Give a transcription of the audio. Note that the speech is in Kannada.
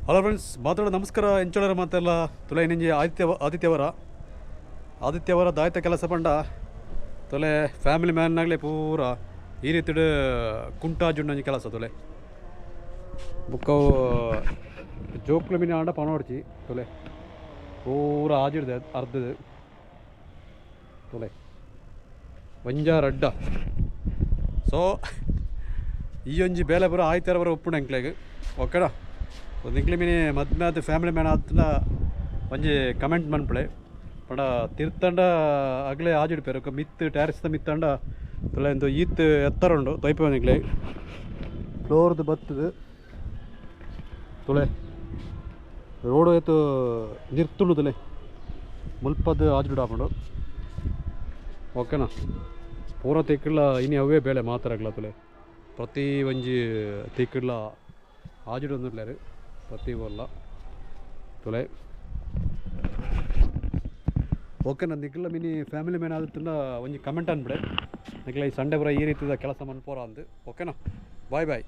ಹಲೋ ಫ್ರೆಂಡ್ಸ್, ಮಾತಾಡೋ ನಮಸ್ಕಾರ. ಎಂಚೋಳರ ಮಾತೆಲ್ಲ ತುಲೆ ಇನ್ನಂಜಿ ಆದಿತ್ಯವರ ದಾಯ್ತ ಕೆಲಸ ಪಂಡ ತೊಲೆ ಫ್ಯಾಮಿಲಿ ಮ್ಯಾನ್ನಾಗಲೇ ಪೂರ ಈ ರೀತಿ ಕುಂಟಾಜುಂಡಂಜಿ ಕೆಲಸ ತೊಲೆ ಬುಕ್ಕವು ಜೋಕ್ಲು ಮೀನು ಆಂಡ ಪಣ ಹೊಡ್ಚಿ ತೊಲೆ ಪೂರ ಆಜಿಡ್ದೆ ಅರ್ಧದು ತೊಲೆ ಒಂಜಾರ ಅಡ್ಡ. ಸೊ ಈ ಒಂಜಿ ಬೇಲೆ ಪೂರ ಆಯ್ತಾರ ಉಪ್ಪುಂಡು ಎಂಕ್ಲೆಗ್ ಓಕೆನಾ. ಒಂದು ಇಂಕ್ಲೆ ಮೀನು ಮದ್ಮೇದ ಫ್ಯಾಮಿಲಿ ಮ್ಯಾನ್ ಆತನ ಒಂಜಿ ಕಮೆಂಟ್ ಮನ್ಪಳೆ ಪಂಡ ತಿರ್ತಂಡ ಅಗ್ಲೇ ಆಜಿಡ್ಪೇರು ಮಿತ್ತು ಟ್ಯಾರಿಸ್ದ ಮಿತ್ತಂಡ ತೊಲೆ ಒಂದು ಈತ್ ಎತ್ತರ ಉಂಡು ತೊಯ್ಪೆ ಇಂಕ್ಲೆ ಫ್ಲೋರ್ದು ಬತ್ತದು ತೊಲೆ ರೋಡು ಎತ್ತು ನಿರ್ತುಂಡು ತೊಲೆ ಮುಲ್ಪದ ಆಜಿಡು ಹಾಕೊಂಡು ಓಕೆನಾ. ಪೂರ ತಿಕ್ಕಲ್ಲ ಇನ್ನು ಅವೇ ಬೇಳೆ ಮಾತಾಡಲ್ಲ ತೊಲೆ ಪ್ರತಿ ಒಂಜಿ ತಿಕ್ಕಲ್ಲ ಆಜಿಡು ಅಂದಿರ್ಲಾರು ಪ್ರತಿ ಬಲ್ಲ ತೊಲೆ ಓಕೆ. ನಾನು ನಿಖಿಲ ಮಿನಿ ಫ್ಯಾಮಿಲಿ ಮ್ಯಾನ್ ಆದ ಒಂಜಿ ಕಮೆಂಟ್ ಅನ್ಬಿಡೆ ನಿಖಿಲ ಈ ಸಂಡೆ ಬರೋ ಈ ರೀತಿಯ ಕೆಲಸ ಮನ್ಪೋರ ಅಂದು ಓಕೆನಾ. ಬಾಯ್ ಬಾಯ್.